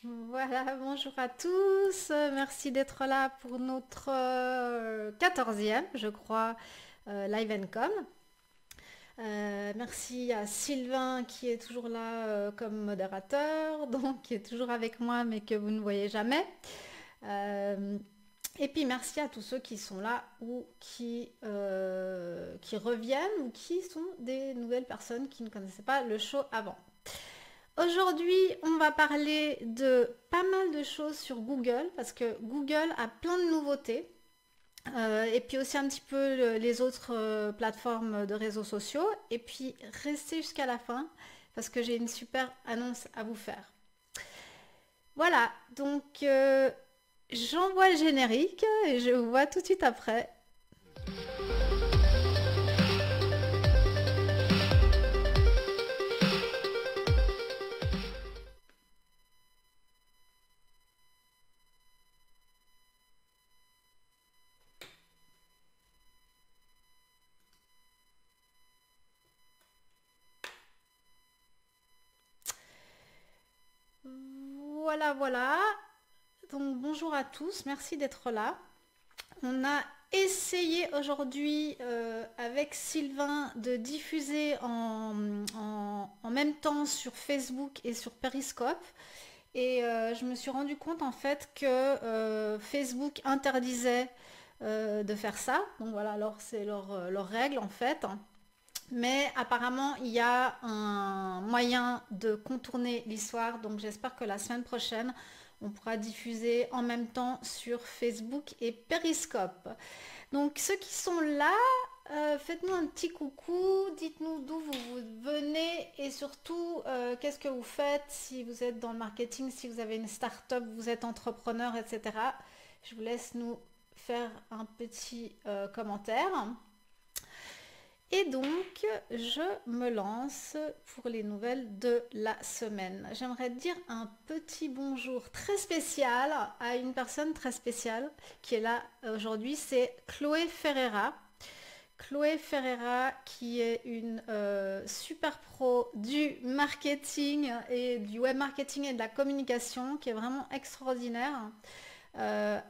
Voilà, bonjour à tous. Merci d'être là pour notre 14e, je crois, Live and Com. Merci à Sylvain qui est toujours là comme modérateur, donc qui est toujours avec moi mais que vous ne voyez jamais. Euh, et puis merci à tous ceux qui sont là ou qui reviennent ou qui sont des nouvelles personnes qui ne connaissaient pas le show avant. Aujourd'hui, on va parler de pas mal de choses sur Google parce que Google a plein de nouveautés. Et puis aussi un petit peu les autres plateformes de réseaux sociaux. Et puis restez jusqu'à la fin parce que j'ai une super annonce à vous faire. Voilà, donc j'envoie le générique et je vous vois tout de suite après. Voilà, voilà. Donc bonjour à tous, merci d'être là. On a essayé aujourd'hui avec Sylvain de diffuser en même temps sur Facebook et sur Periscope. Et je me suis rendu compte en fait que Facebook interdisait de faire ça. Donc voilà, alors c'est leur règle en fait. Mais apparemment, il y a un moyen de contourner l'histoire. Donc j'espère que la semaine prochaine, on pourra diffuser en même temps sur Facebook et Periscope. Donc ceux qui sont là, faites-nous un petit coucou, dites-nous d'où vous venez et surtout qu'est-ce que vous faites si vous êtes dans le marketing, si vous avez une start-up, vous êtes entrepreneur, etc. Je vous laisse nous faire un petit commentaire. Et donc, je me lance pour les nouvelles de la semaine. J'aimerais dire un petit bonjour très spécial à une personne très spéciale qui est là aujourd'hui, c'est Chloé Ferreira. Chloé Ferreira qui est une super pro du marketing et du web marketing et de la communication qui est vraiment extraordinaire.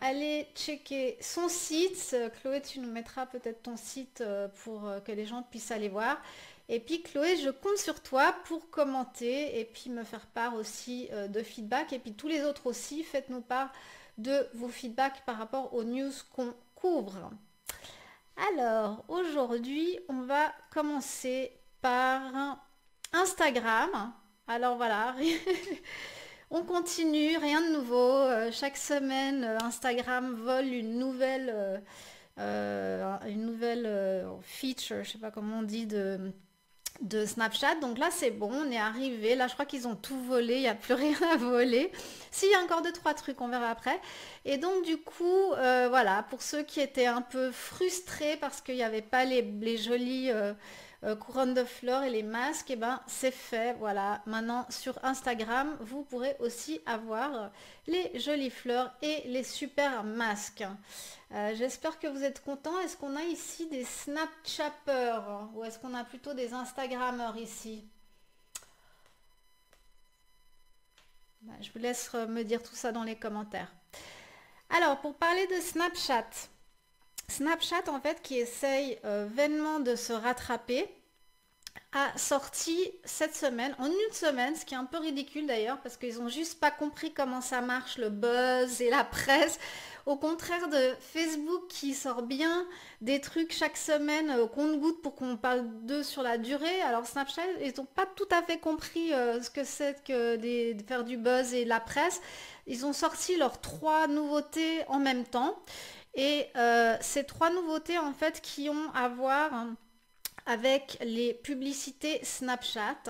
Allez checker son site. Chloé, tu nous mettras peut-être ton site pour que les gens puissent aller voir. Et puis Chloé, je compte sur toi pour commenter et puis me faire part aussi de feedback. Et puis tous les autres aussi, faites-nous part de vos feedbacks par rapport aux news qu'on couvre. Alors, aujourd'hui, on va commencer par Instagram. Alors voilà, on continue, rien de nouveau. Chaque semaine, Instagram vole une nouvelle feature, je sais pas comment on dit, de Snapchat. Donc là, c'est bon, on est arrivé. Là, je crois qu'ils ont tout volé, il n'y a plus rien à voler. S'il y a encore deux, trois trucs, on verra après. Et donc, du coup, voilà, pour ceux qui étaient un peu frustrés parce qu'il n'y avait pas les jolies couronnes de fleurs et les masques, et ben c'est fait. Voilà, maintenant sur Instagram, vous pourrez aussi avoir les jolies fleurs et les super masques. J'espère que vous êtes contents. Est-ce qu'on a ici des Snapchatters ou est-ce qu'on a plutôt des Instagrammeurs ici? Je vous laisse me dire tout ça dans les commentaires. Alors, pour parler de Snapchat, Snapchat en fait qui essaye vainement de se rattraper a sorti cette semaine, en une semaine, ce qui est un peu ridicule d'ailleurs, parce qu'ils ont juste pas compris comment ça marche, le buzz et la presse. Au contraire de Facebook qui sort bien des trucs chaque semaine au compte-gouttes pour qu'on parle d'eux sur la durée. Alors Snapchat, ils n'ont pas tout à fait compris ce que c'est que de faire du buzz et la presse. Ils ont sorti leurs trois nouveautés en même temps. Et ces trois nouveautés en fait qui ont à voir avec les publicités Snapchat.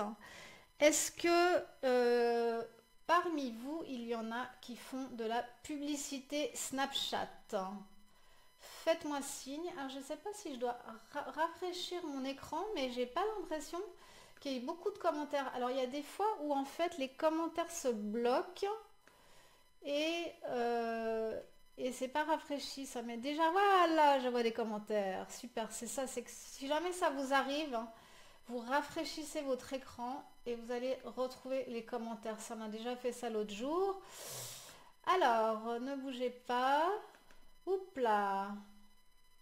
Est-ce que parmi vous, il y en a qui font de la publicité Snapchat? Faites-moi signe. Alors, je ne sais pas si je dois rafraîchir mon écran, mais j'ai pas l'impression qu'il y ait beaucoup de commentaires. Alors, il y a des fois où en fait les commentaires se bloquent et c'est pas rafraîchi, ça met déjà, voilà, je vois des commentaires, super, c'est ça, c'est que si jamais ça vous arrive, hein, vous rafraîchissez votre écran et vous allez retrouver les commentaires. Ça m'a déjà fait ça l'autre jour. Alors, ne bougez pas. Oups là.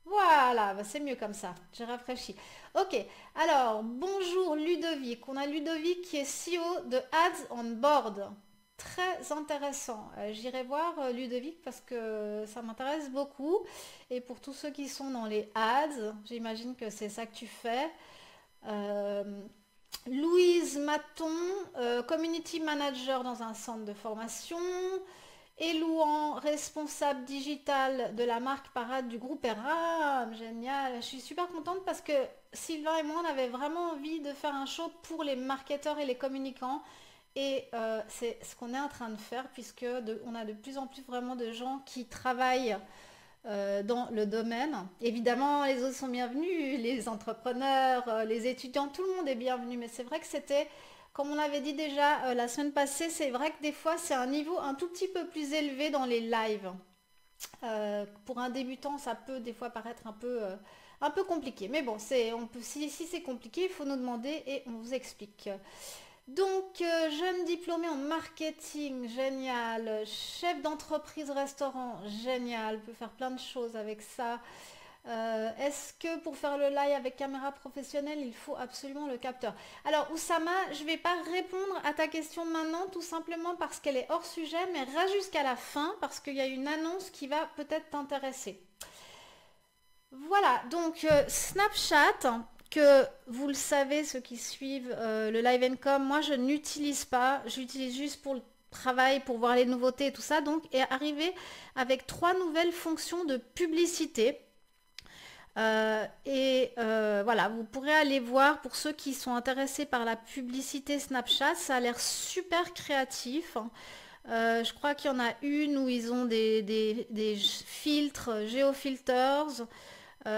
Voilà, bah, c'est mieux comme ça. J'ai rafraîchi. Ok, alors, bonjour Ludovic. On a Ludovic qui est CEO de Ads on Board. Très intéressant. J'irai voir Ludovic parce que ça m'intéresse beaucoup. Et pour tous ceux qui sont dans les ads, j'imagine que c'est ça que tu fais. Euh, Louise Maton, community manager dans un centre de formation. Élouan, responsable digital de la marque Parade du groupe RAM. Génial. Je suis super contente parce que Sylvain et moi, on avait vraiment envie de faire un show pour les marketeurs et les communicants. Et c'est ce qu'on est en train de faire puisque on a de plus en plus vraiment de gens qui travaillent dans le domaine. Évidemment, les autres sont bienvenus, les entrepreneurs, les étudiants, tout le monde est bienvenu. Mais c'est vrai que c'était, comme on avait dit déjà la semaine passée, c'est vrai que des fois c'est un niveau un tout petit peu plus élevé dans les lives. Pour un débutant, ça peut des fois paraître un peu compliqué. Mais bon, si c'est compliqué, il faut nous demander et on vous explique. Donc, jeune diplômé en marketing, génial. Chef d'entreprise restaurant, génial. Peut faire plein de choses avec ça. Est-ce que pour faire le live avec caméra professionnelle, il faut absolument le capteur? Alors, Oussama, je ne vais pas répondre à ta question maintenant, tout simplement parce qu'elle est hors sujet, mais reste jusqu'à la fin, parce qu'il y a une annonce qui va peut-être t'intéresser. Voilà, donc Snapchat, que vous le savez, ceux qui suivent le Live Com, moi je n'utilise pas, j'utilise juste pour le travail, pour voir les nouveautés et tout ça, donc est arrivé avec 3 nouvelles fonctions de publicité. Voilà, vous pourrez aller voir pour ceux qui sont intéressés par la publicité Snapchat, ça a l'air super créatif. Je crois qu'il y en a une où ils ont des filtres, géofilters,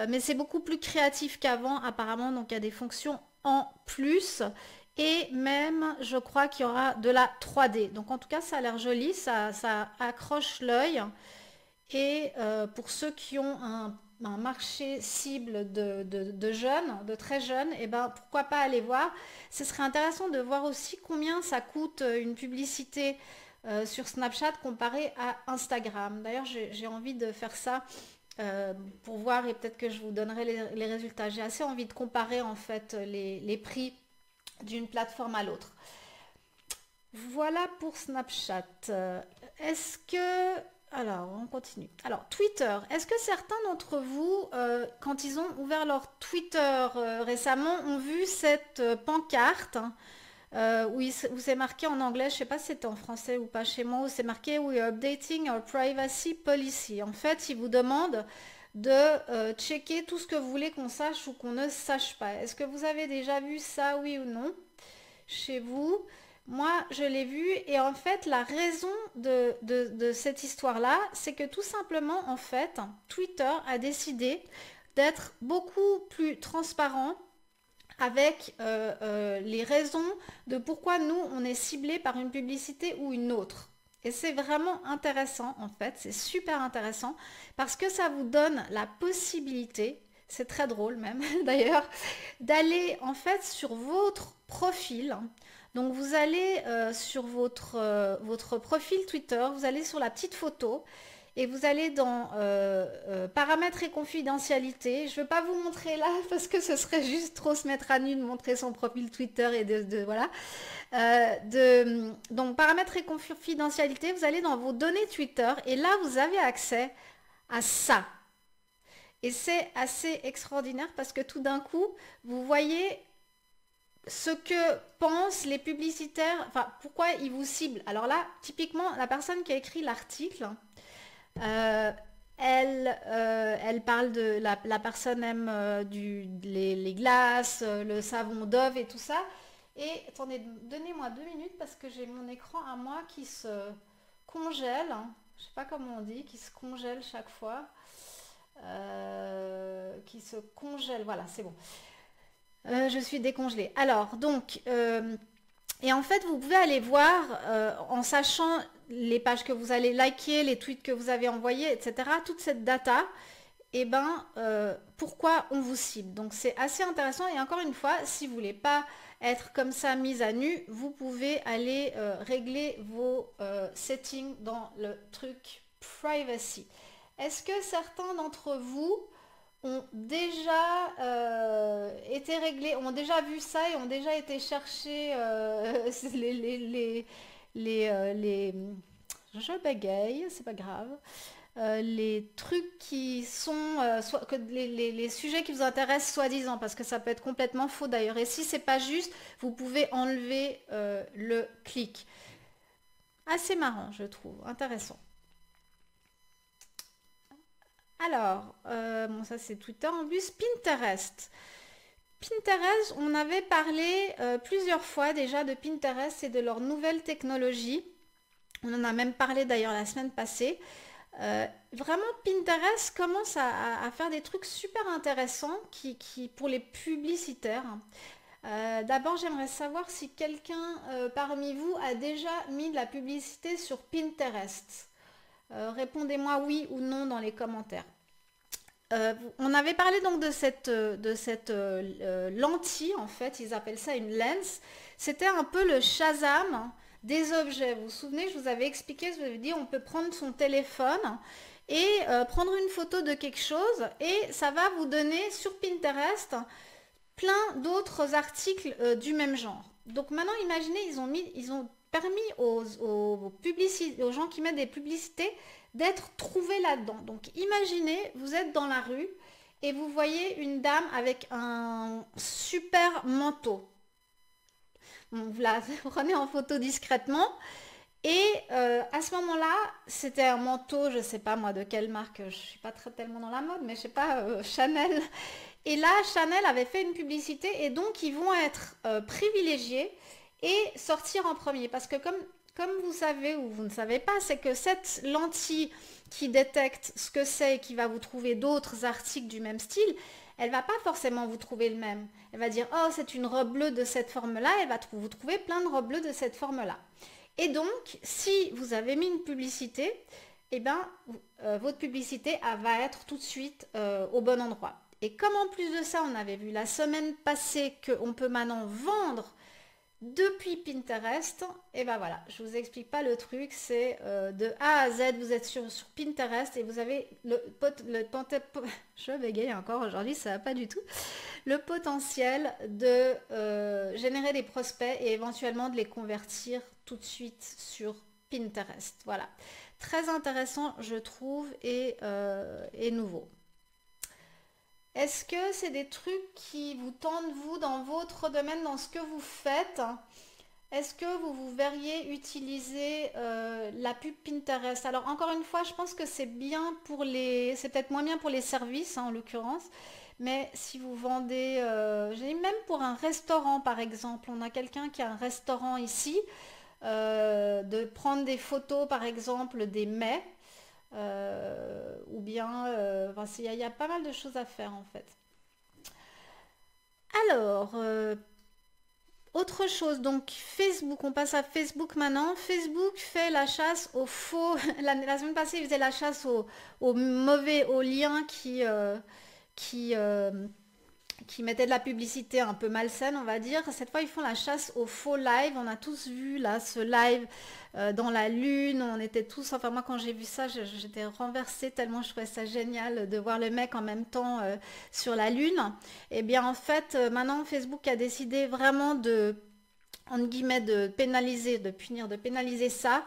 mais c'est beaucoup plus créatif qu'avant apparemment, donc il y a des fonctions en plus. Et même, je crois qu'il y aura de la 3D. Donc en tout cas, ça a l'air joli, ça accroche l'œil. Et pour ceux qui ont un marché cible de jeunes, de très jeunes, et ben pourquoi pas aller voir. Ce serait intéressant de voir aussi combien ça coûte une publicité sur Snapchat comparé à Instagram. D'ailleurs, j'ai envie de faire ça pour voir et peut-être que je vous donnerai les résultats. J'ai assez envie de comparer en fait les prix d'une plateforme à l'autre. Voilà pour Snapchat. Est-ce que... Alors, on continue. Alors, Twitter. Est-ce que certains d'entre vous, quand ils ont ouvert leur Twitter récemment, ont vu cette pancarte où c'est marqué en anglais, je ne sais pas si c'était en français ou pas chez moi, où c'est marqué We are updating our privacy policy. En fait, ils vous demandent de checker tout ce que vous voulez qu'on sache ou qu'on ne sache pas. Est-ce que vous avez déjà vu ça, oui ou non, chez vous? Moi, je l'ai vu et en fait, la raison de cette histoire-là, c'est que tout simplement, en fait, Twitter a décidé d'être beaucoup plus transparent avec les raisons de pourquoi nous, on est ciblé par une publicité ou une autre. Et c'est vraiment intéressant, en fait, c'est super intéressant, parce que ça vous donne la possibilité, c'est très drôle même d'ailleurs, d'aller en fait sur votre profil. Donc vous allez sur votre profil Twitter, vous allez sur la petite photo, et vous allez dans paramètres et confidentialité. Je ne vais pas vous montrer là parce que ce serait juste trop se mettre à nu de montrer son profil Twitter et voilà. Donc paramètres et confidentialité, vous allez dans vos données Twitter et là vous avez accès à ça. Et c'est assez extraordinaire parce que tout d'un coup, vous voyez ce que pensent les publicitaires, enfin pourquoi ils vous ciblent. Alors là, typiquement, la personne qui a écrit l'article, elle parle de la personne aime les glaces, le savon Dove et tout ça. Et attendez, donnez-moi 2 minutes parce que j'ai mon écran à moi qui se congèle. Je sais pas comment on dit, qui se congèle chaque fois. Qui se congèle, voilà, c'est bon. Je suis décongelée. Alors, donc, et en fait, vous pouvez aller voir en sachant les pages que vous allez liker, les tweets que vous avez envoyés, etc., toute cette data. et ben, pourquoi on vous cible. Donc c'est assez intéressant et encore une fois, si vous voulez pas être comme ça mise à nu, vous pouvez aller régler vos settings dans le truc privacy. Est-ce que certains d'entre vous ont déjà été réglés, ont déjà vu ça et ont déjà été chercher les je bégaye, c'est pas grave. Les trucs qui sont que les sujets qui vous intéressent soi-disant parce que ça peut être complètement faux d'ailleurs et si c'est pas juste vous pouvez enlever le clic. Assez marrant je trouve, intéressant. Alors bon ça c'est Twitter en plus. Pinterest. Pinterest, on avait parlé plusieurs fois déjà de Pinterest et de leur nouvelle technologie. On en a même parlé d'ailleurs la semaine passée. Vraiment, Pinterest commence à faire des trucs super intéressants pour les publicitaires. D'abord, j'aimerais savoir si quelqu'un parmi vous a déjà mis de la publicité sur Pinterest. Répondez-moi oui ou non dans les commentaires. On avait parlé donc de cette lentille, en fait, ils appellent ça une lens. C'était un peu le Shazam des objets. Vous vous souvenez, je vous avais expliqué, je vous avais dit, on peut prendre son téléphone et prendre une photo de quelque chose et ça va vous donner sur Pinterest plein d'autres articles du même genre. Donc maintenant, imaginez, ils ont permis aux gens qui mettent des publicités d'être trouvés là-dedans. Donc imaginez, vous êtes dans la rue et vous voyez une dame avec un super manteau. Vous la prenez en photo discrètement et à ce moment-là, c'était un manteau, je sais pas moi de quelle marque, je suis pas très tellement dans la mode, mais je sais pas, Chanel. Et là, Chanel avait fait une publicité et donc ils vont être privilégiés et sortir en premier. Parce que comme vous savez ou vous ne savez pas, c'est que cette lentille qui détecte ce que c'est et qui va vous trouver d'autres articles du même style, elle va pas forcément vous trouver le même. Elle va dire, oh, c'est une robe bleue de cette forme-là, elle va vous trouver plein de robes bleues de cette forme-là. Et donc, si vous avez mis une publicité, eh ben, votre publicité va être tout de suite au bon endroit. Et comme en plus de ça, on avait vu la semaine passée qu'on peut maintenant vendre depuis Pinterest, et ben voilà, je vous explique pas le truc, c'est de A à Z, vous êtes sur Pinterest et vous avez je bégaye encore aujourd'hui, ça va pas du tout, le potentiel de générer des prospects et éventuellement de les convertir tout de suite sur Pinterest. Voilà, très intéressant je trouve et nouveau. Est-ce que c'est des trucs qui vous tentent, vous, dans votre domaine, dans ce que vous faites? Est-ce que vous verriez utiliser la pub Pinterest? Alors, encore une fois, je pense que c'est bien pour les... C'est peut-être moins bien pour les services, hein, en l'occurrence. Mais si vous vendez... j'ai même pour un restaurant, par exemple. On a quelqu'un qui a un restaurant ici. De prendre des photos, par exemple, des mets. Ou bien il y a pas mal de choses à faire en fait. Alors autre chose, donc Facebook, on passe à Facebook maintenant. Facebook fait la chasse aux faux. La semaine passée, il faisait la chasse aux mauvais, aux liens qui, qui mettaient de la publicité un peu malsaine, on va dire. Cette fois, ils font la chasse aux faux live. On a tous vu là ce live dans la lune. On était tous, enfin moi quand j'ai vu ça, j'étais renversée tellement je trouvais ça génial de voir le mec en même temps sur la lune. Et bien en fait, maintenant Facebook a décidé vraiment de, entre guillemets, de pénaliser, de punir, de pénaliser ça.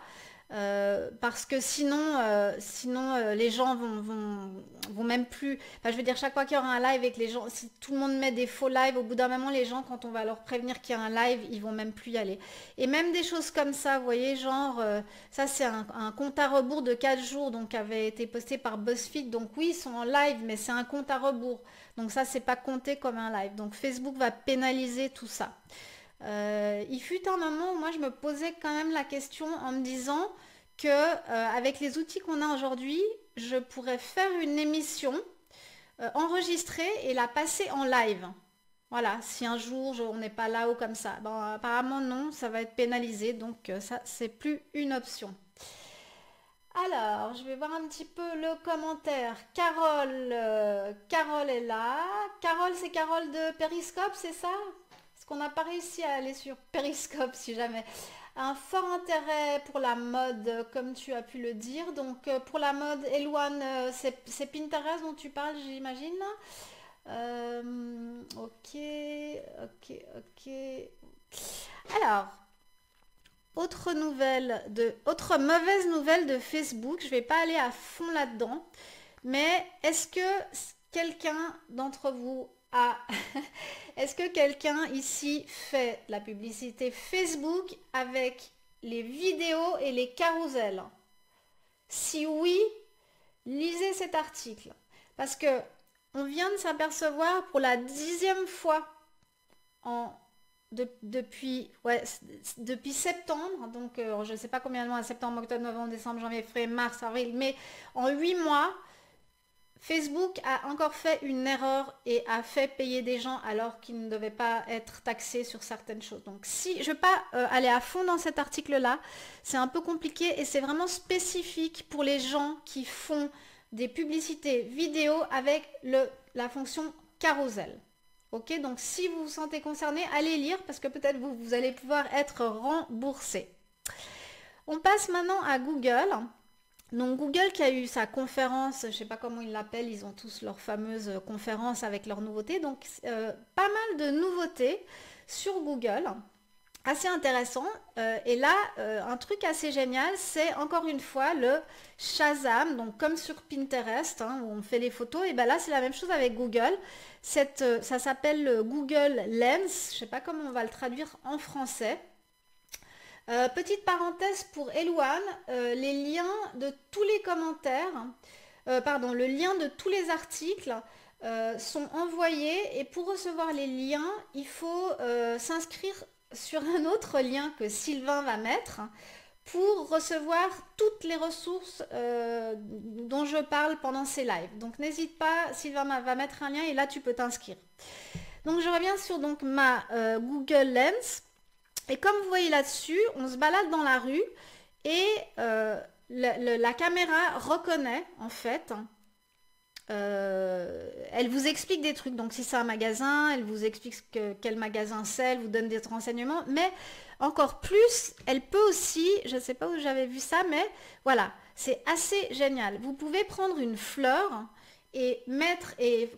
Parce que sinon les gens vont même plus, enfin, je veux dire chaque fois qu'il y aura un live avec les gens, si tout le monde met des faux lives, au bout d'un moment les gens quand on va leur prévenir qu'il y a un live, ils vont même plus y aller. Et même des choses comme ça, vous voyez, genre ça c'est un compte à rebours de 4 jours donc qui avait été posté par BuzzFeed, donc oui ils sont en live mais c'est un compte à rebours, donc ça c'est pas compté comme un live, donc Facebook va pénaliser tout ça. Il fut un moment où moi je me posais quand même la question en me disant que avec les outils qu'on a aujourd'hui, je pourrais faire une émission enregistrée et la passer en live. Voilà, si un jour on n'est pas là ou comme ça. Bon, apparemment non, ça va être pénalisé, donc ça c'est plus une option. Alors, je vais voir un petit peu le commentaire. Carole est là. Carole, c'est Carole de Periscope, c'est ça? Parce qu'on n'a pas réussi à aller sur Periscope, si jamais. Un fort intérêt pour la mode, comme tu as pu le dire. Donc, pour la mode, Elouane, c'est Pinterest dont tu parles, j'imagine. Ok, ok. Alors, autre mauvaise nouvelle de Facebook, je vais pas aller à fond là-dedans, mais est-ce que quelqu'un d'entre vous a, est-ce que quelqu'un ici fait la publicité Facebook avec les vidéos et les carousels? Si oui, lisez cet article, parce que on vient de s'apercevoir pour la 10e fois depuis septembre, donc je ne sais pas combien de mois, septembre, octobre, novembre, décembre, janvier, février, mars, avril, mais en 8 mois, Facebook a encore fait une erreur et a fait payer des gens alors qu'ils ne devaient pas être taxés sur certaines choses. Donc si je ne vais pas aller à fond dans cet article-là, c'est un peu compliqué et c'est vraiment spécifique pour les gens qui font des publicités vidéo avec la fonction carousel. Ok, donc si vous vous sentez concerné, allez lire parce que peut-être vous allez pouvoir être remboursé. On passe maintenant à Google. Donc Google qui a eu sa conférence, je ne sais pas comment ils l'appellent, ils ont tous leur fameuse conférence avec leurs nouveautés. Donc pas mal de nouveautés sur Google. Assez intéressant. Et là, un truc assez génial, c'est encore une fois le Shazam. Donc comme sur Pinterest, hein, où on fait les photos, et bien là c'est la même chose avec Google. Ça s'appelle le Google Lens. Je ne sais pas comment on va le traduire en français. Petite parenthèse pour Elouane, les liens de tous les commentaires, le lien de tous les articles sont envoyés et pour recevoir les liens, il faut s'inscrire sur un autre lien que Sylvain va mettre pour recevoir toutes les ressources dont je parle pendant ces lives. Donc n'hésite pas, Sylvain va mettre un lien et là tu peux t'inscrire. Donc je reviens sur donc, ma Google Lens. Et comme vous voyez là-dessus, on se balade dans la rue et la caméra reconnaît en fait. Elle vous explique des trucs. Donc si c'est un magasin, elle vous explique quel magasin c'est, elle vous donne des renseignements. Mais encore plus, elle peut aussi, je ne sais pas où j'avais vu ça, mais voilà, c'est assez génial. Vous pouvez prendre une fleur et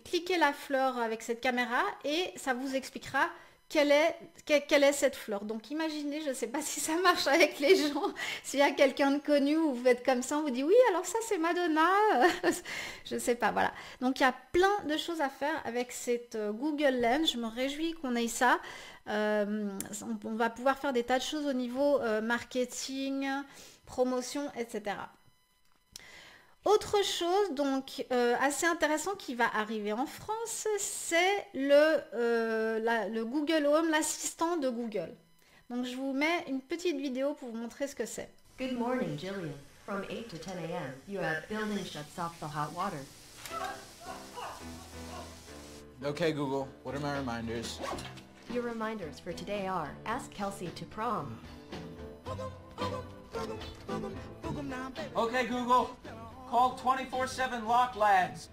cliquer la fleur avec cette caméra et ça vous expliquera quelle est cette fleur. Donc imaginez, je ne sais pas si ça marche avec les gens, s'il y a quelqu'un de connu où vous êtes comme ça, on vous dit oui, alors ça c'est Madonna, je ne sais pas, voilà. Donc il y a plein de choses à faire avec cette Google Lens, je me réjouis qu'on ait ça. On va pouvoir faire des tas de choses au niveau marketing, promotion, etc. Autre chose donc assez intéressant qui va arriver en France, c'est le Google Home, l'assistant de Google. Donc je vous mets une petite vidéo pour vous montrer ce que c'est. Good morning, Jillian. From 8 to 10 a.m., you have building shuts off the hot water. Okay, Google, what are my reminders? Your reminders for today are, ask Kelsey to prom. Okay, Google, call 24/7 Lock Lads.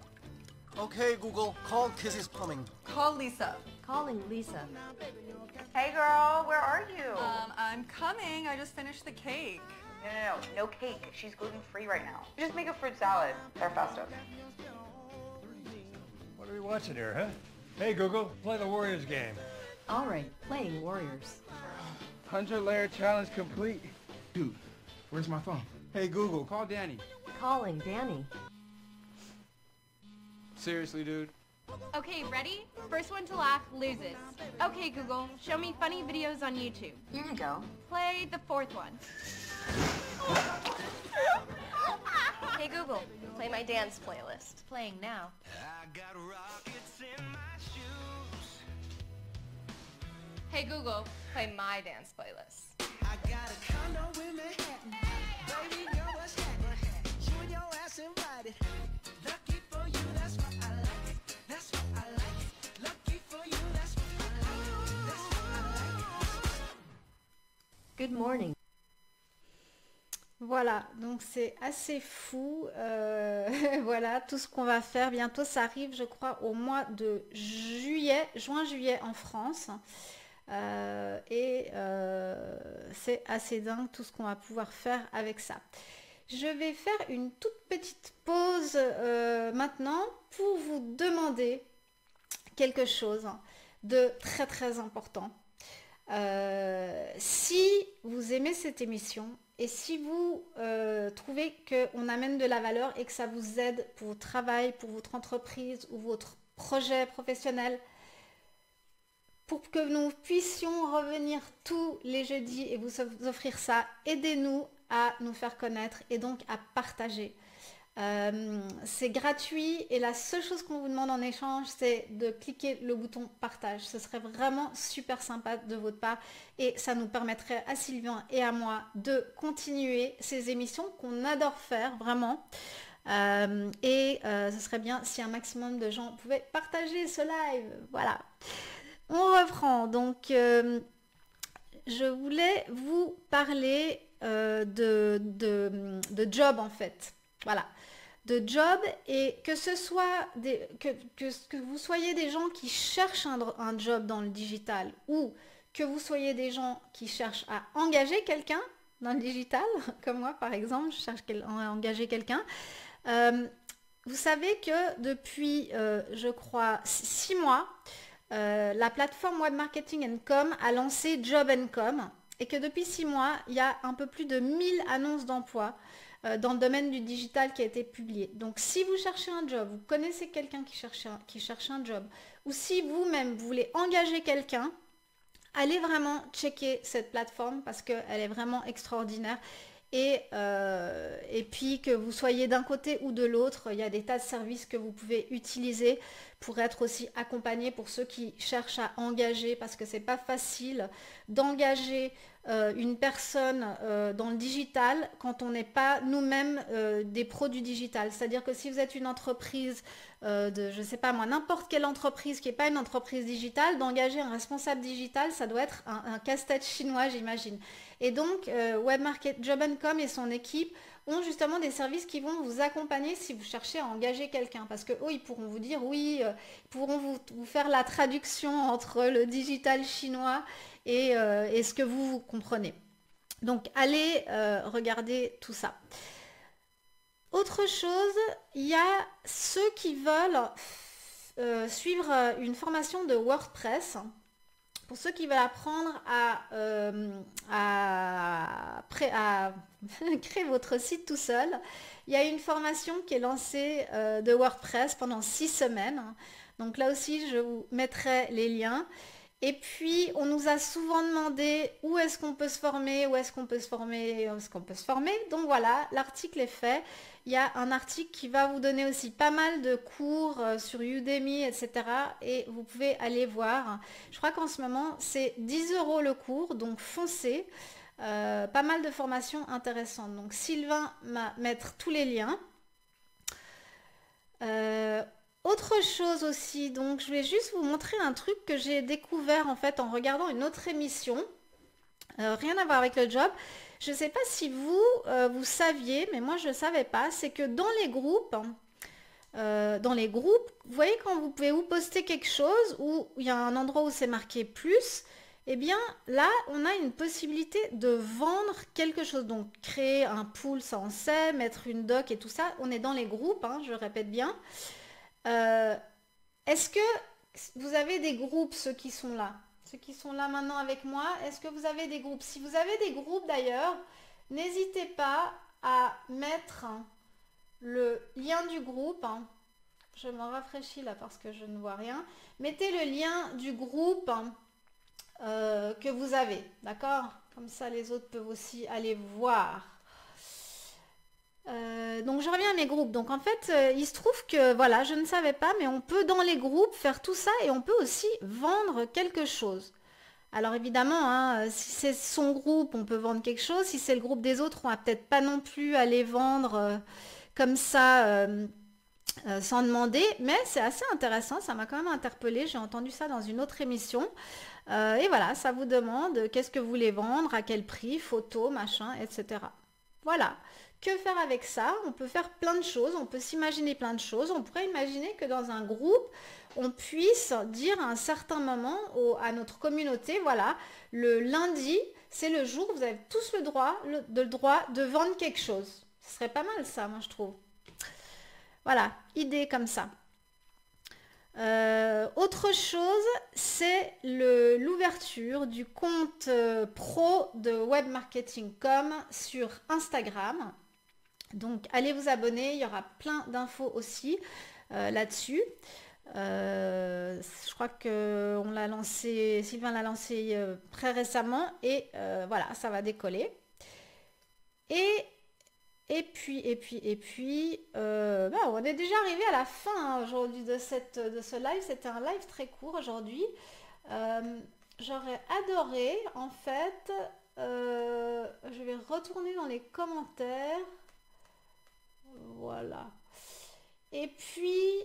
Okay, Google, call Kizzy's Plumbing. Call Lisa. Calling Lisa. Hey girl, where are you? I'm coming. I just finished the cake. No cake. She's gluten-free right now. Just make a fruit salad. They're festive. What are we watching here, huh? Hey, Google, play the Warriors game. All right, playing Warriors. 100-layer challenge complete. Dude, where's my phone? Hey, Google, call Danny. Calling Danny. Seriously, dude? Okay, ready? First one to laugh loses. Okay, Google, show me funny videos on YouTube. Here you go. Play the fourth one. Hey Google, play my dance playlist. Playing now. Hey, Google, play my dance playlist. Good morning. Voilà, donc c'est assez fou. Voilà tout ce qu'on va faire. Bientôt, ça arrive, je crois, au mois de juillet, juin-juillet en France. C'est assez dingue tout ce qu'on va pouvoir faire avec ça. Je vais faire une toute petite pause maintenant pour vous demander quelque chose de très très important. Si vous aimez cette émission et si vous trouvez qu'on amène de la valeur et que ça vous aide pour votre travail, pour votre entreprise ou votre projet professionnel, pour que nous puissions revenir tous les jeudis et vous offrir ça, aidez-nous à nous faire connaître et donc à partager. C'est gratuit et la seule chose qu'on vous demande en échange, c'est de cliquer le bouton partage. Ce serait vraiment super sympa de votre part et ça nous permettrait à Sylvain et à moi de continuer ces émissions qu'on adore faire vraiment. Ce serait bien si un maximum de gens pouvaient partager ce live. Voilà. On reprend. Donc, je voulais vous parler de job en fait. Voilà. De job et que ce soit que vous soyez des gens qui cherchent un job dans le digital ou que vous soyez des gens qui cherchent à engager quelqu'un dans le digital, comme moi par exemple, je cherche à engager quelqu'un. Vous savez que depuis, je crois, 6 mois, la plateforme Web Marketing & Com a lancé Job & Com et que depuis 6 mois, il y a un peu plus de 1000 annonces d'emploi dans le domaine du digital qui a été publié. Donc si vous cherchez un job, vous connaissez quelqu'un qui cherche un job, ou si vous-même vous voulez engager quelqu'un, allez vraiment checker cette plateforme parce qu'elle est vraiment extraordinaire. Et puis que vous soyez d'un côté ou de l'autre, il y a des tas de services que vous pouvez utiliser pour être aussi accompagné pour ceux qui cherchent à engager, parce que c'est pas facile d'engager une personne dans le digital quand on n'est pas nous-mêmes des pros du digital. C'est-à-dire que si vous êtes une entreprise je sais pas moi, n'importe quelle entreprise qui n'est pas une entreprise digitale, d'engager un responsable digital, ça doit être un casse-tête chinois, j'imagine. Et donc, Job & Com et son équipe ont justement des services qui vont vous accompagner si vous cherchez à engager quelqu'un. Parce que ils pourront vous dire oui, ils pourront vous faire la traduction entre le digital chinois et ce que vous comprenez. Donc, allez regarder tout ça. Autre chose, il y a ceux qui veulent suivre une formation de WordPress. Pour ceux qui veulent apprendre à créer votre site tout seul, il y a une formation qui est lancée de WordPress pendant 6 semaines. Donc là aussi, je vous mettrai les liens. Et puis, on nous a souvent demandé où est-ce qu'on peut se former, où est-ce qu'on peut se former, où est-ce qu'on peut se former. Donc voilà, l'article est fait. Il y a un article qui va vous donner aussi pas mal de cours sur Udemy, etc. Et vous pouvez aller voir. Je crois qu'en ce moment, c'est 10 € le cours, donc foncez. Pas mal de formations intéressantes. Donc Sylvain va mettre tous les liens. Autre chose aussi, donc je vais juste vous montrer un truc que j'ai découvert en fait en regardant une autre émission. Rien à voir avec le job. Je ne sais pas si vous saviez, mais moi je ne savais pas, c'est que dans les groupes, vous voyez quand vous pouvez vous poster quelque chose où il y a un endroit où c'est marqué plus, eh bien là on a une possibilité de vendre quelque chose. Donc créer un pool, ça on sait, mettre une doc et tout ça, on est dans les groupes, hein, je répète bien. Est-ce que vous avez des groupes, ceux qui sont là? Ceux qui sont là maintenant avec moi, est-ce que vous avez des groupes? Si vous avez des groupes d'ailleurs, n'hésitez pas à mettre le lien du groupe. Je me rafraîchis là parce que je ne vois rien. Mettez le lien du groupe que vous avez, d'accord? Comme ça les autres peuvent aussi aller voir. Donc je reviens à mes groupes. Donc en fait, il se trouve que, voilà, je ne savais pas, mais on peut dans les groupes faire tout ça et on peut aussi vendre quelque chose. Alors évidemment, hein, si c'est son groupe, on peut vendre quelque chose. Si c'est le groupe des autres, on va peut-être pas non plus aller vendre comme ça sans demander. Mais c'est assez intéressant, ça m'a quand même interpellée. J'ai entendu ça dans une autre émission. Et voilà, ça vous demande qu'est-ce que vous voulez vendre, à quel prix, photo, machin, etc. Voilà. Que faire avec ça? On peut faire plein de choses, on peut s'imaginer plein de choses. On pourrait imaginer que dans un groupe, on puisse dire à un certain moment à notre communauté, voilà, le lundi, c'est le jour où vous avez tous le droit de vendre quelque chose. Ce serait pas mal ça, moi je trouve. Voilà, idée comme ça. Autre chose, c'est l'ouverture du compte pro de webmarketing.com sur Instagram. Donc allez vous abonner, il y aura plein d'infos aussi là-dessus. Je crois que Sylvain l'a lancé très récemment et voilà, ça va décoller. Et puis, on est déjà arrivé à la fin aujourd'hui de ce live. C'était un live très court aujourd'hui. J'aurais adoré, en fait, je vais retourner dans les commentaires. Voilà. Et puis,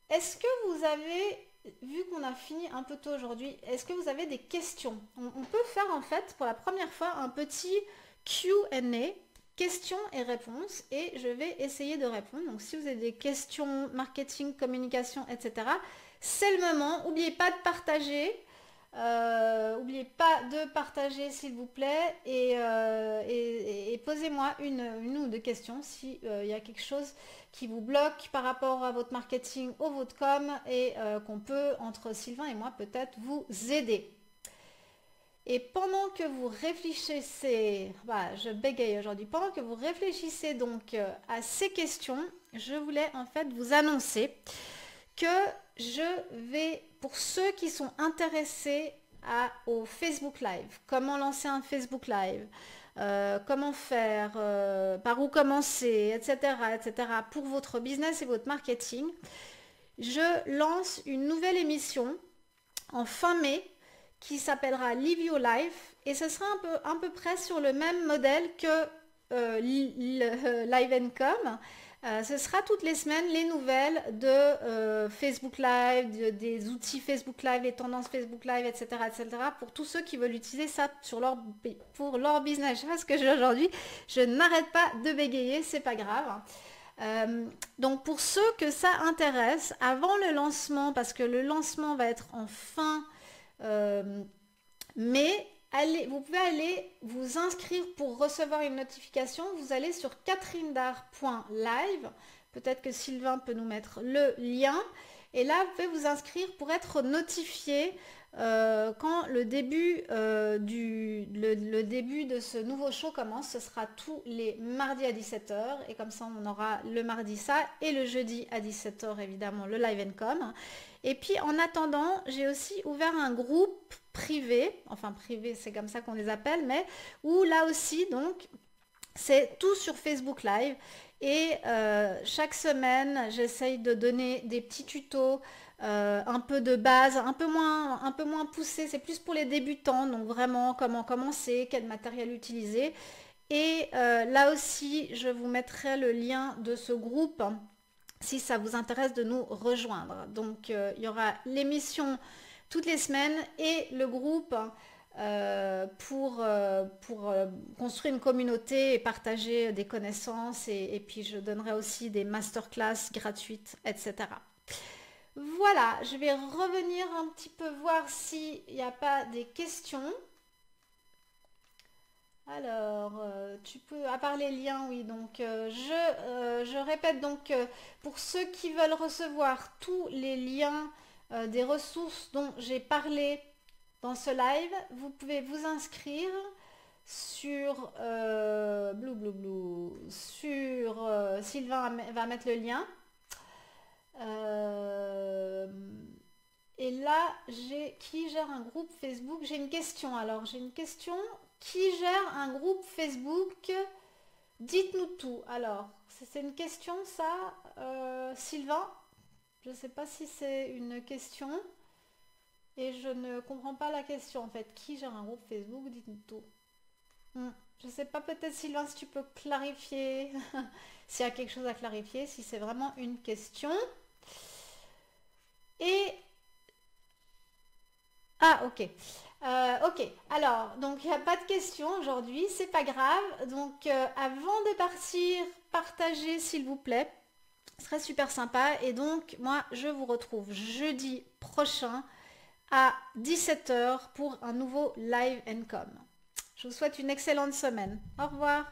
est-ce que vous avez, vu qu'on a fini un peu tôt aujourd'hui, est-ce que vous avez des questions? On peut faire, en fait, pour la première fois, un petit Q&A. Questions et réponses et je vais essayer de répondre. Donc si vous avez des questions, marketing, communication, etc. c'est le moment. N'oubliez pas de partager. N'oubliez pas de partager s'il vous plaît et posez-moi une ou deux questions si il y a quelque chose qui vous bloque par rapport à votre marketing ou votre com et qu'on peut, entre Sylvain et moi, peut-être vous aider. Et pendant que vous réfléchissez, je bégaye aujourd'hui, pendant que vous réfléchissez donc à ces questions, je voulais en fait vous annoncer que je vais, pour ceux qui sont intéressés au Facebook Live, comment lancer un Facebook Live, comment faire, par où commencer, etc., pour votre business et votre marketing, je lance une nouvelle émission en fin mai, qui s'appellera Live Your Life et ce sera un peu près sur le même modèle que Live & Com. Ce sera toutes les semaines les nouvelles de Facebook Live, des outils Facebook Live, les tendances Facebook Live, etc., pour tous ceux qui veulent utiliser ça pour leur business. Je sais pas ce que j'ai aujourd'hui, je n'arrête pas de bégayer, c'est pas grave. Donc pour ceux que ça intéresse, avant le lancement, parce que le lancement va être en fin mais vous pouvez aller vous inscrire pour recevoir une notification. Vous allez sur catherinedar.live. Peut-être que Sylvain peut nous mettre le lien. Et là, vous pouvez vous inscrire pour être notifié quand le début de ce nouveau show commence. Ce sera tous les mardis à 17 h. Et comme ça, on aura le mardi ça et le jeudi à 17 h, évidemment, le Live & Com. Et puis en attendant, j'ai aussi ouvert un groupe privé, enfin privé c'est comme ça qu'on les appelle, mais où là aussi donc c'est tout sur Facebook Live et chaque semaine j'essaye de donner des petits tutos, un peu de base, un peu moins poussé, c'est plus pour les débutants, donc vraiment comment commencer, quel matériel utiliser. Et là aussi je vous mettrai le lien de ce groupe si ça vous intéresse de nous rejoindre. Donc il y aura l'émission toutes les semaines et le groupe pour construire une communauté et partager des connaissances et puis je donnerai aussi des masterclass gratuites, etc. Voilà, je vais revenir un petit peu voir s'il n'y a pas des questions. Alors, tu peux, à part les liens, oui, donc je répète, donc pour ceux qui veulent recevoir tous les liens des ressources dont j'ai parlé dans ce live, vous pouvez vous inscrire sur Sylvain va mettre le lien. Et là, qui gère un groupe Facebook? J'ai une question, alors j'ai une question. Qui gère un groupe Facebook? Dites-nous tout. Alors, c'est une question ça, Sylvain? Je ne sais pas si c'est une question. Et je ne comprends pas la question en fait. Qui gère un groupe Facebook? Dites-nous tout. Je ne sais pas, peut-être Sylvain, si tu peux clarifier. S'il y a quelque chose à clarifier, si c'est vraiment une question. Et... Ah, ok. Ok, alors, donc il n'y a pas de questions aujourd'hui, c'est pas grave. Donc avant de partir, partagez s'il vous plaît. Ce serait super sympa. Et donc, moi, je vous retrouve jeudi prochain à 17 h pour un nouveau Live & Com. Je vous souhaite une excellente semaine. Au revoir.